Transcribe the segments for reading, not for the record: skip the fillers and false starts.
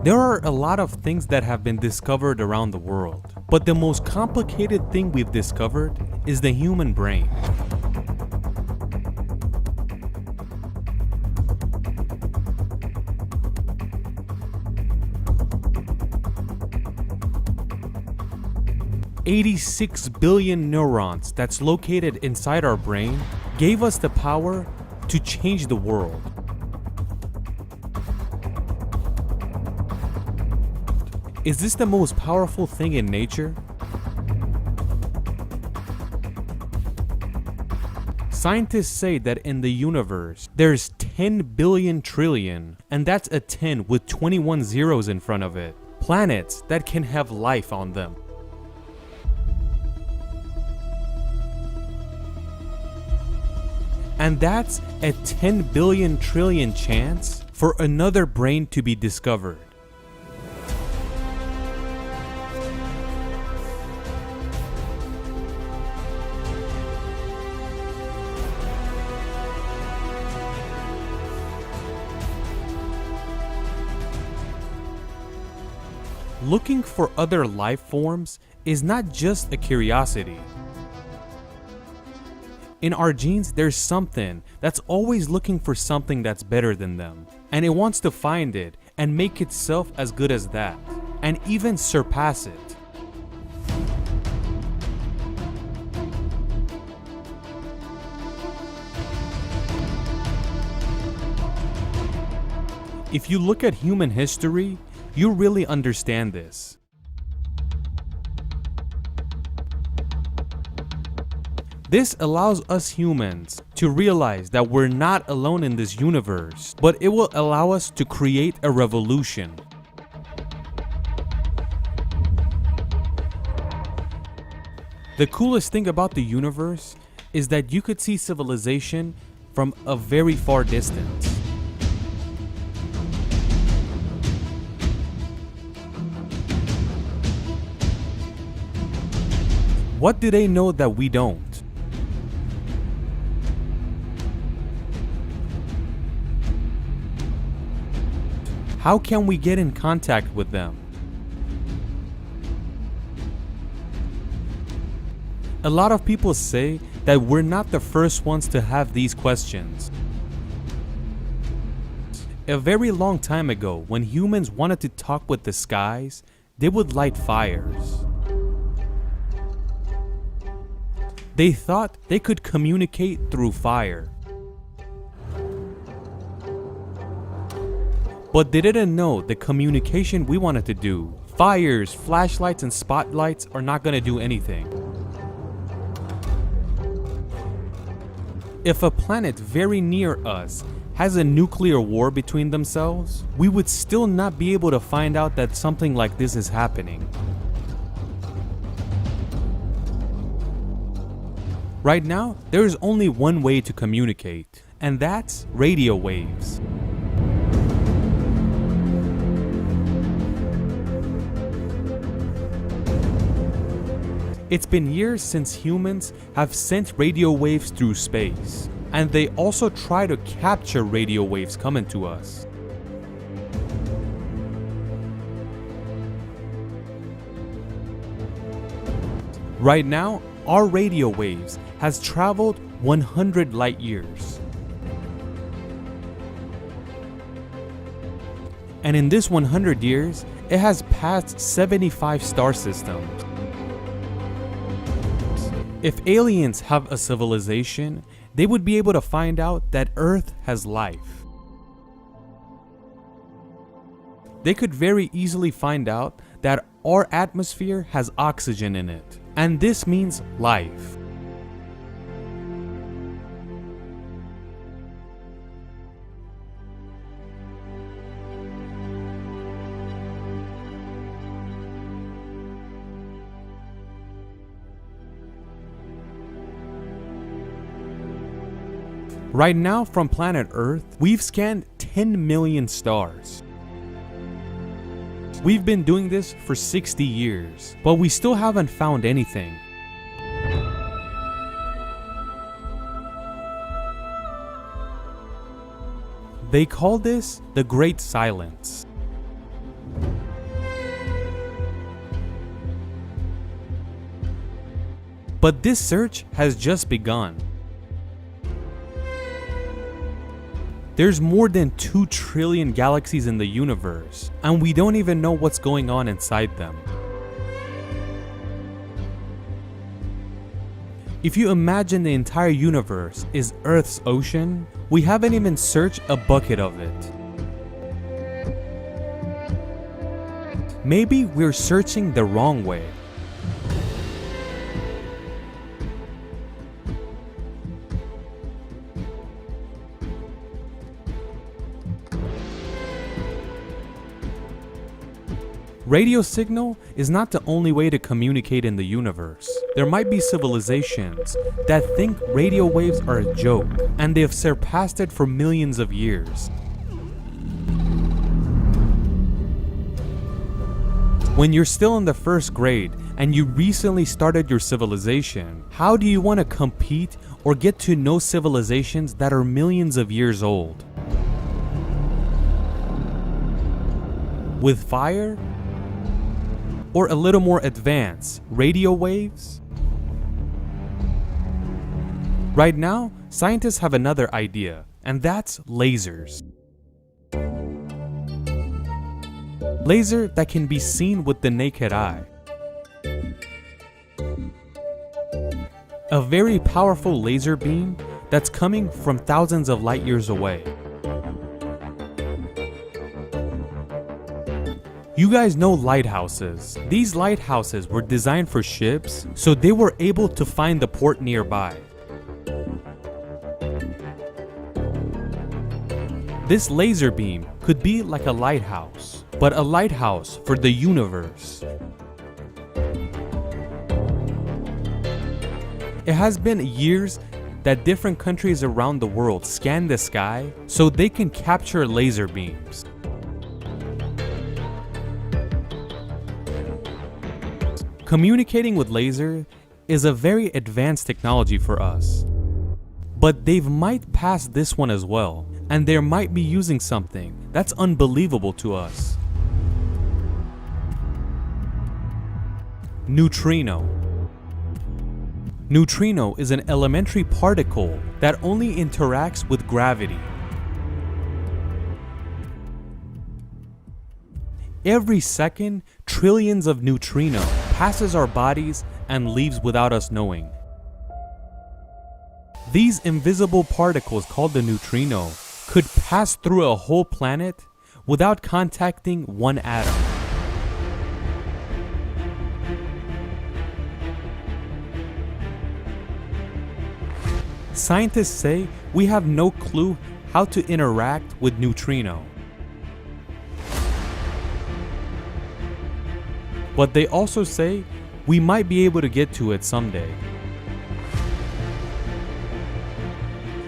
There are a lot of things that have been discovered around the world, but the most complicated thing we've discovered is the human brain. "86 billion neurons that's located inside our brain gave us the power to change the world. Is this the most powerful thing in nature? Scientists say that in the universe, there's 10 billion trillion, and that's a 10 with 21 zeros in front of it, planets that can have life on them. And that's a 10 billion trillion chance for another brain to be discovered. Looking for other life forms is not just a curiosity. In our genes, there's something that's always looking for something that's better than them, and it wants to find it and make itself as good as that, and even surpass it. If you look at human history, you really understand this. This allows us humans to realize that we're not alone in this universe, but it will allow us to create a revolution. The coolest thing about the universe is that you could see civilization from a very far distance. What do they know that we don't? How can we get in contact with them? A lot of people say that we're not the first ones to have these questions. A very long time ago, when humans wanted to talk with the skies, they would light fires. They thought they could communicate through fire. But they didn't know the communication we wanted to do. Fires, flashlights, and spotlights are not gonna do anything. If a planet very near us has a nuclear war between themselves, we would still not be able to find out that something like this is happening. Right now, there is only one way to communicate, and that's radio waves. It's been years since humans have sent radio waves through space, and they also try to capture radio waves coming to us. Right now, our radio waves has traveled 100 light years. And in this 100 years, it has passed 75 star systems. If aliens have a civilization, they would be able to find out that Earth has life. They could very easily find out that our atmosphere has oxygen in it, and this means life. Right now, from planet Earth, we've scanned 10 million stars. We've been doing this for 60 years, but we still haven't found anything. They call this the Great Silence. But this search has just begun. There's more than 2 trillion galaxies in the universe, and we don't even know what's going on inside them. If you imagine the entire universe is Earth's ocean, we haven't even searched a bucket of it. Maybe we're searching the wrong way. Radio signal is not the only way to communicate in the universe. There might be civilizations that think radio waves are a joke, and they have surpassed it for millions of years. When you're still in the first grade and you recently started your civilization, how do you want to compete or get to know civilizations that are millions of years old? With fire? Or a little more advanced, radio waves? Right now, scientists have another idea, and that's lasers. Laser that can be seen with the naked eye. A very powerful laser beam that's coming from thousands of light years away. You guys know lighthouses. These lighthouses were designed for ships, so they were able to find the port nearby. This laser beam could be like a lighthouse, but a lighthouse for the universe. It has been years that different countries around the world scan the sky so they can capture laser beams. Communicating with laser is a very advanced technology for us. But they might pass this one as well, and they might be using something that's unbelievable to us. Neutrino. Neutrino is an elementary particle that only interacts with gravity. Every second, trillions of neutrino passes our bodies and leaves without us knowing. These invisible particles called the neutrino could pass through a whole planet without contacting one atom. Scientists say we have no clue how to interact with neutrino. But they also say we might be able to get to it someday.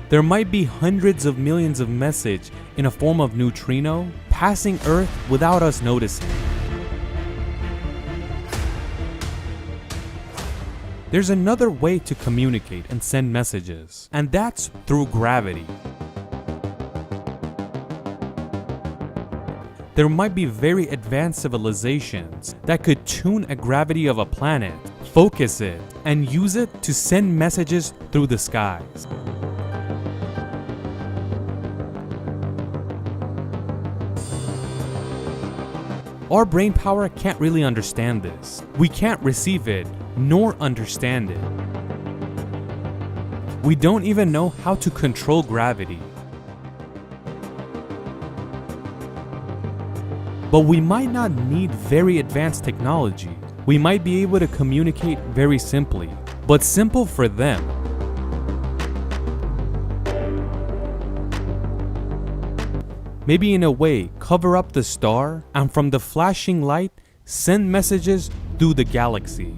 There might be hundreds of millions of messages in a form of neutrino passing Earth without us noticing. There's another way to communicate and send messages, and that's through gravity. There might be very advanced civilizations that could tune a gravity of a planet, focus it, and use it to send messages through the skies. Our brain power can't really understand this. We can't receive it, nor understand it. We don't even know how to control gravity. But we might not need very advanced technology. We might be able to communicate very simply, but simple for them. Maybe in a way, cover up the star and from the flashing light, send messages through the galaxy.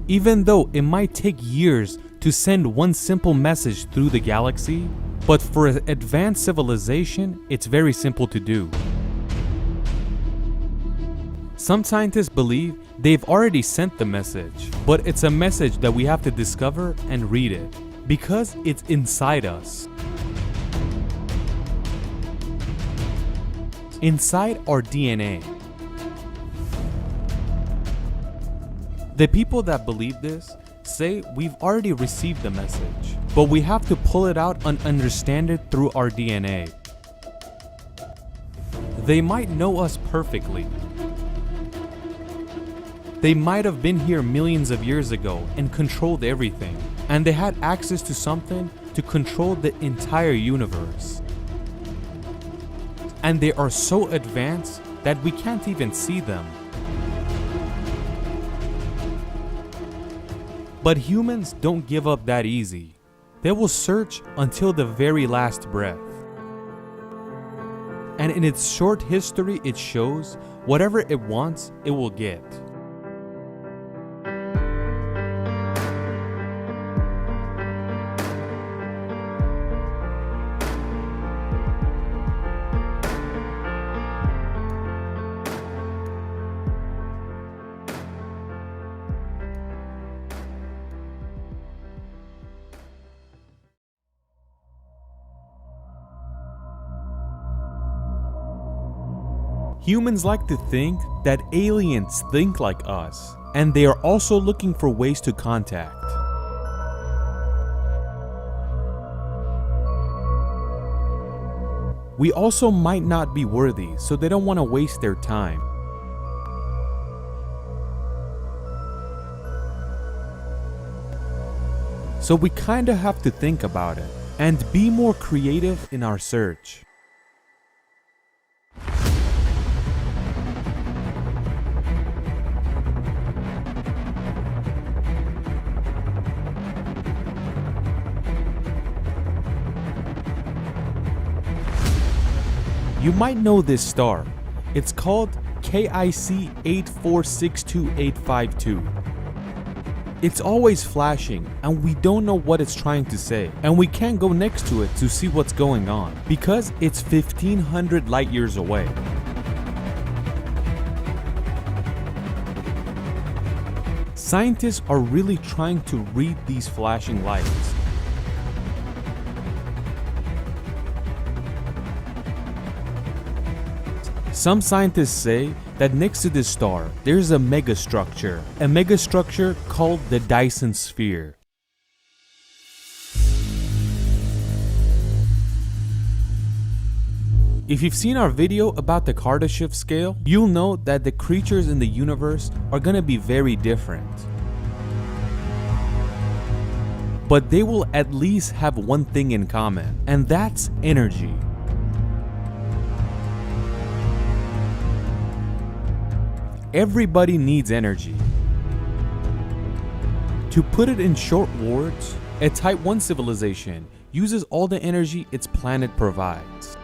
Even though it might take years to send one simple message through the galaxy, but for an advanced civilization, it's very simple to do. Some scientists believe they've already sent the message, but it's a message that we have to discover and read it, because it's inside us. Inside our DNA. The people that believe this say we've already received the message, but we have to pull it out and understand it through our DNA. They might know us perfectly. They might have been here millions of years ago and controlled everything, and they had access to something to control the entire universe. And they are so advanced that we can't even see them. But humans don't give up that easy. They will search until the very last breath. And in its short history, it shows whatever it wants, it will get. Humans like to think that aliens think like us, and they are also looking for ways to contact. We also might not be worthy, so they don't want to waste their time. So we kinda have to think about it and be more creative in our search. You might know this star. It's called KIC 8462852. It's always flashing and we don't know what it's trying to say, and we can't go next to it to see what's going on because it's 1500 light years away. Scientists are really trying to read these flashing lights. Some scientists say that next to this star, there's a megastructure called the Dyson Sphere. If you've seen our video about the Kardashev scale, you'll know that the creatures in the universe are gonna be very different. But they will at least have one thing in common, and that's energy. Everybody needs energy. To put it in short words, a Type 1 civilization uses all the energy its planet provides.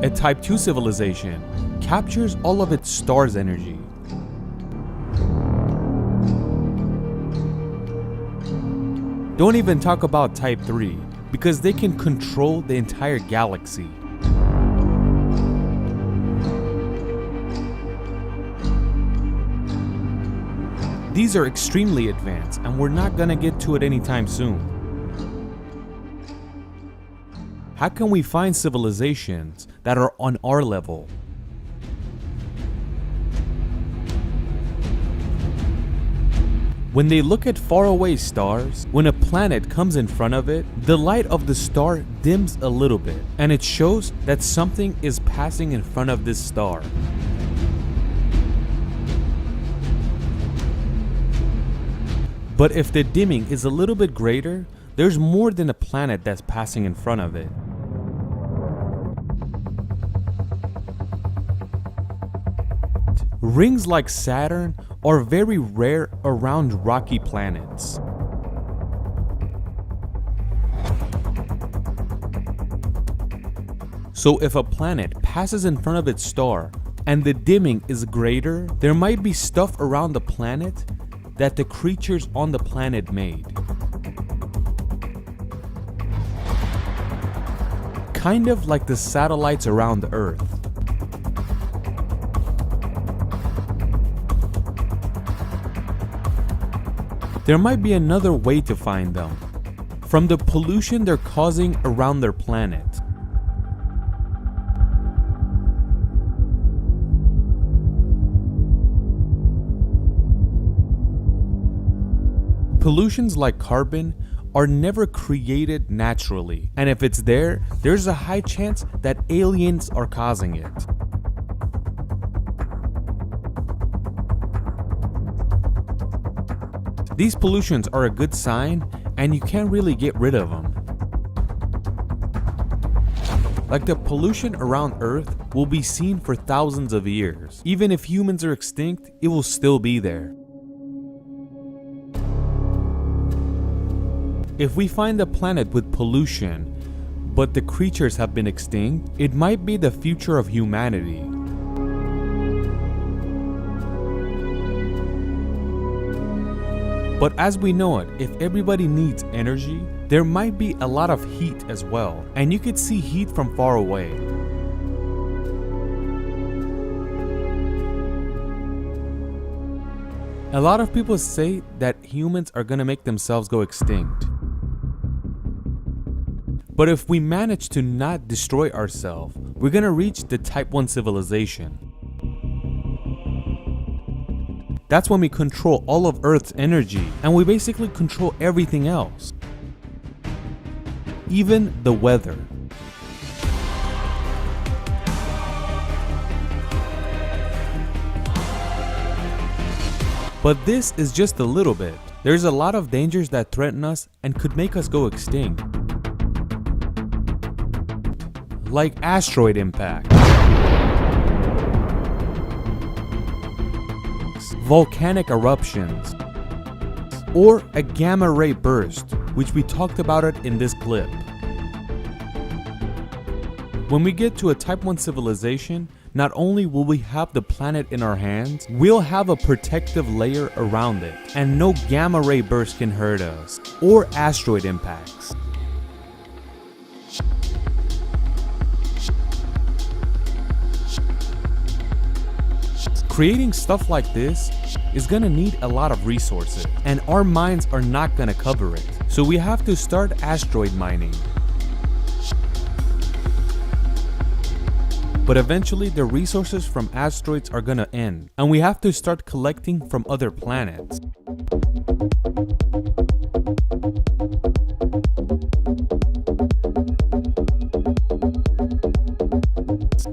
A Type 2 civilization captures all of its star's energy. Don't even talk about Type 3, because they can control the entire galaxy. These are extremely advanced, and we're not gonna get to it anytime soon. How can we find civilizations that are on our level? When they look at faraway stars, when a planet comes in front of it, the light of the star dims a little bit, and it shows that something is passing in front of this star. But if the dimming is a little bit greater, there's more than a planet that's passing in front of it. Rings like Saturn are very rare around rocky planets. So if a planet passes in front of its star and the dimming is greater, there might be stuff around the planet that the creatures on the planet made. Kind of like the satellites around the Earth. There might be another way to find them. from the pollution they're causing around their planet. Pollutions like carbon are never created naturally, and if it's there, there's a high chance that aliens are causing it. These pollutions are a good sign, and you can't really get rid of them. Like the pollution around Earth will be seen for thousands of years. Even if humans are extinct, it will still be there. If we find a planet with pollution, but the creatures have been extinct, it might be the future of humanity. But as we know it, if everybody needs energy, there might be a lot of heat as well, and you could see heat from far away. A lot of people say that humans are gonna make themselves go extinct. But if we manage to not destroy ourselves, we're gonna reach the Type 1 civilization. That's when we control all of Earth's energy, and we basically control everything else. Even the weather. But this is just a little bit. There's a lot of dangers that threaten us and could make us go extinct. Like asteroid impact, volcanic eruptions, or a gamma ray burst, which we talked about it in this clip. When we get to a Type 1 civilization, not only will we have the planet in our hands, we'll have a protective layer around it, and no gamma ray burst can hurt us, or asteroid impacts. Creating stuff like this is gonna need a lot of resources, and our mines are not gonna cover it. So we have to start asteroid mining. But eventually the resources from asteroids are gonna end, and we have to start collecting from other planets.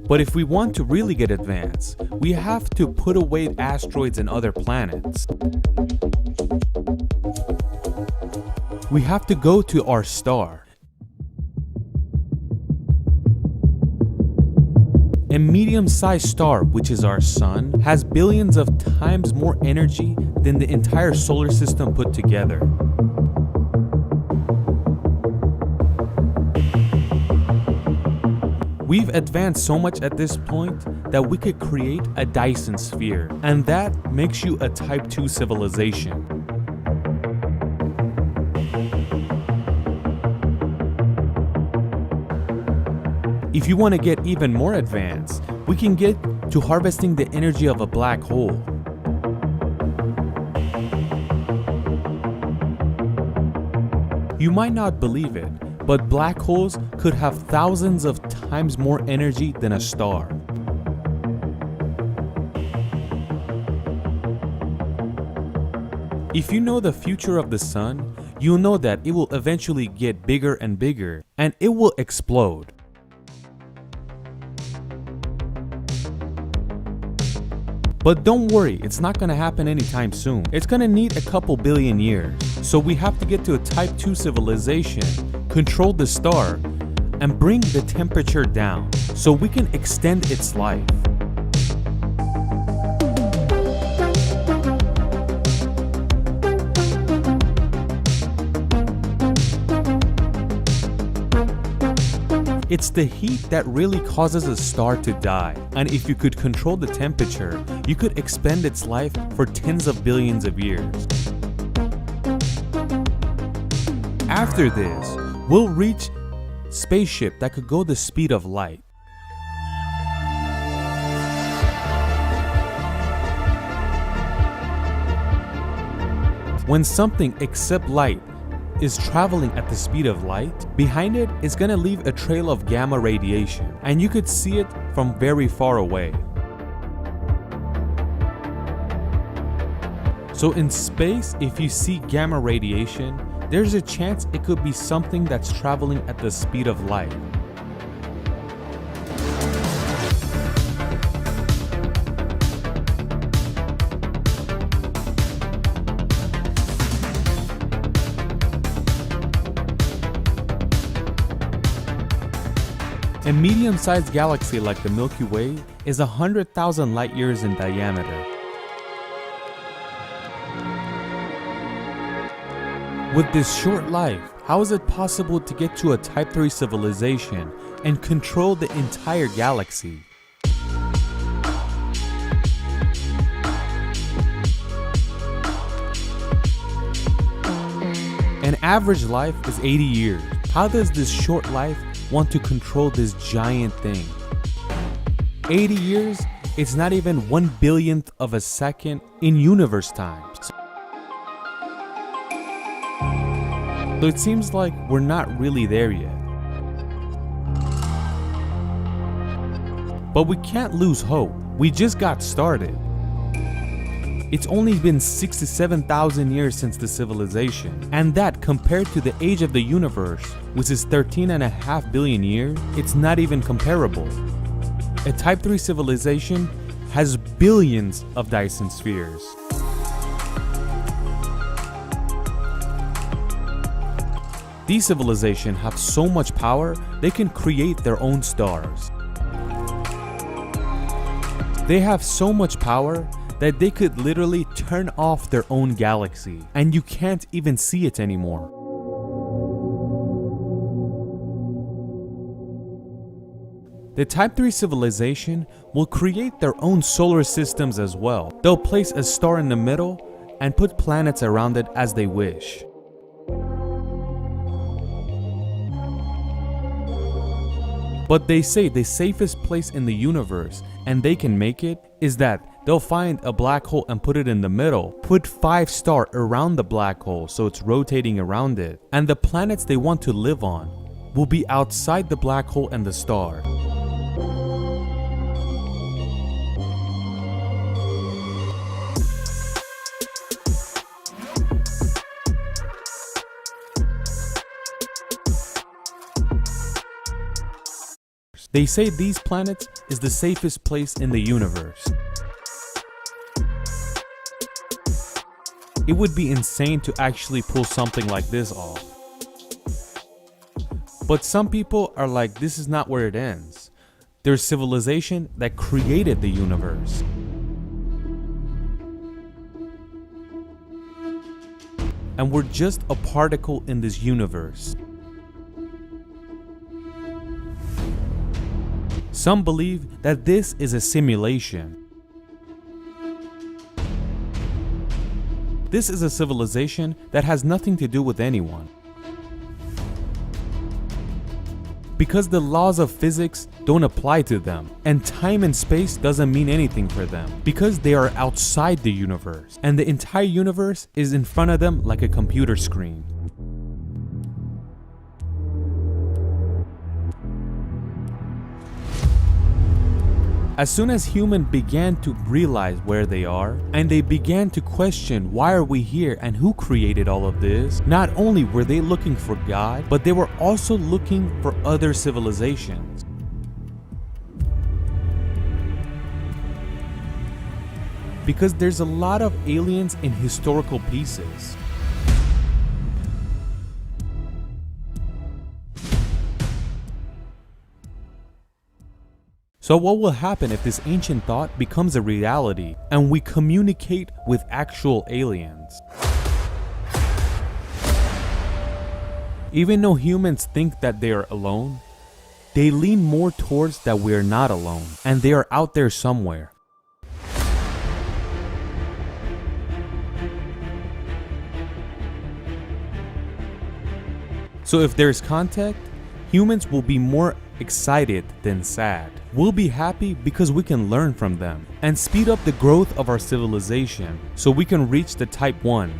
But if we want to really get advanced, we have to put away asteroids and other planets. We have to go to our star. A medium-sized star, which is our sun, has billions of times more energy than the entire solar system put together. We've advanced so much at this point that we could create a Dyson sphere, and that makes you a Type 2 civilization. If you want to get even more advanced, we can get to harvesting the energy of a black hole. You might not believe it, but black holes could have thousands of times more energy than a star. If you know the future of the sun, you'll know that it will eventually get bigger and bigger, and it will explode. But don't worry, it's not gonna happen anytime soon. It's gonna need a couple billion years. So we have to get to a Type 2 civilization, control the star, and bring the temperature down so we can extend its life. It's the heat that really causes a star to die, and if you could control the temperature, you could extend its life for tens of billions of years. After this, we'll reach spaceship that could go the speed of light. When something except light is traveling at the speed of light, behind it is going to leave a trail of gamma radiation, and you could see it from very far away. So in space, if you see gamma radiation, there's a chance it could be something that's traveling at the speed of light. A medium-sized galaxy like the Milky Way is 100,000 light years in diameter. With this short life, how is it possible to get to a Type 3 civilization and control the entire galaxy? An average life is 80 years. How does this short life want to control this giant thing? 80 years, it's not even 1/1000th of a second in universe times. So it seems like we're not really there yet. But we can't lose hope. We just got started. It's only been 67,000 years since the civilization, and that compared to the age of the universe, which is 13.5 billion years, it's not even comparable. A Type 3 civilization has billions of Dyson spheres. These civilizations have so much power, they can create their own stars. They have so much power that they could literally turn off their own galaxy, and you can't even see it anymore. The Type 3 civilization will create their own solar systems as well. They'll place a star in the middle and put planets around it as they wish. But they say the safest place in the universe, and they can make it, is that they'll find a black hole and put it in the middle, put 5 stars around the black hole so it's rotating around it, and the planets they want to live on will be outside the black hole and the star. They say these planets is the safest place in the universe. It would be insane to actually pull something like this off. But some people are like, this is not where it ends. There's civilization that created the universe. And we're just a particle in this universe. Some believe that this is a simulation. This is a civilization that has nothing to do with anyone. Because the laws of physics don't apply to them, and time and space doesn't mean anything for them, because they are outside the universe, and the entire universe is in front of them like a computer screen. As soon as humans began to realize where they are, and they began to question why are we here and who created all of this, not only were they looking for God, but they were also looking for other civilizations. Because there's a lot of aliens in historical pieces. So what will happen if this ancient thought becomes a reality and we communicate with actual aliens? Even though humans think that they are alone, they lean more towards that we are not alone and they are out there somewhere. So if there's contact, humans will be more excited than sad. We'll be happy because we can learn from them and speed up the growth of our civilization so we can reach the Type 1.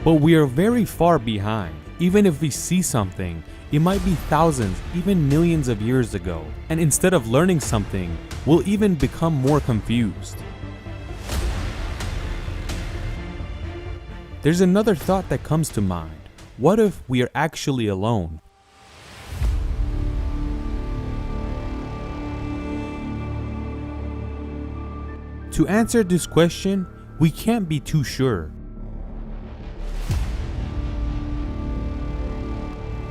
But we are very far behind. Even if we see something, it might be thousands, even millions of years ago. And instead of learning something, we'll even become more confused. There's another thought that comes to mind. What if we are actually alone? To answer this question, we can't be too sure.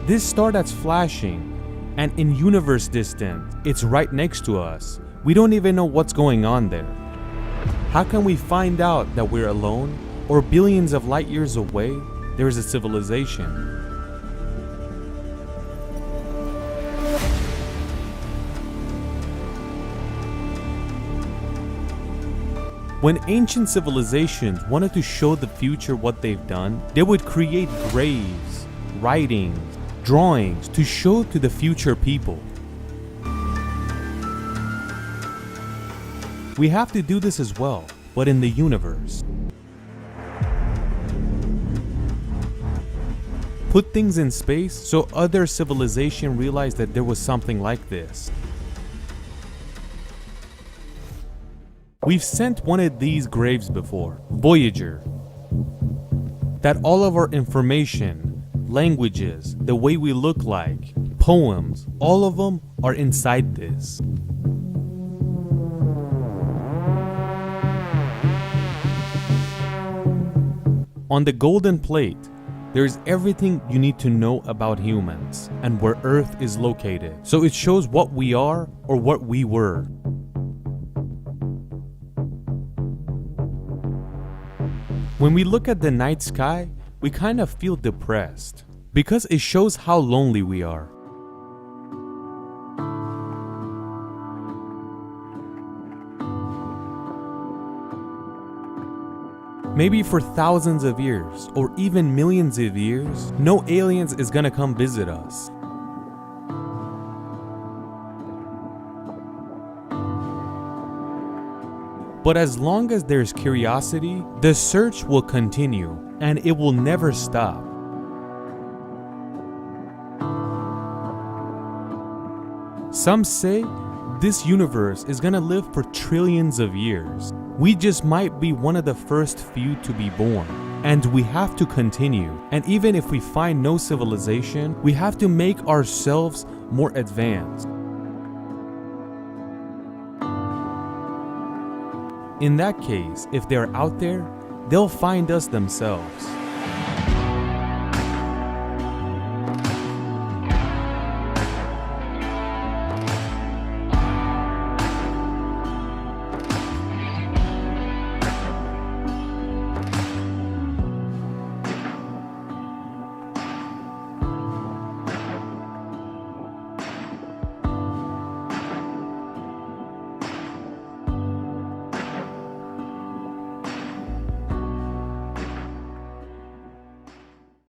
This star that's flashing and in universe distance, it's right next to us. We don't even know what's going on there. How can we find out that we're alone, or billions of light years away, there is a civilization? When ancient civilizations wanted to show the future what they've done, they would create graves, writings, drawings to show to the future people. We have to do this as well, but in the universe. Put things in space so other civilization realize that there was something like this. We've sent one of these graves before, Voyager. That all of our information, languages, the way we look like, poems, all of them are inside this. On the golden plate, there's everything you need to know about humans and where Earth is located. So it shows what we are or what we were. When we look at the night sky, we kind of feel depressed because it shows how lonely we are. Maybe for thousands of years or even millions of years, no aliens is gonna come visit us. But as long as there's curiosity, the search will continue and it will never stop. Some say this universe is gonna live for trillions of years. We just might be one of the first few to be born. And we have to continue. And even if we find no civilization, we have to make ourselves more advanced. In that case, if they're out there, they'll find us themselves.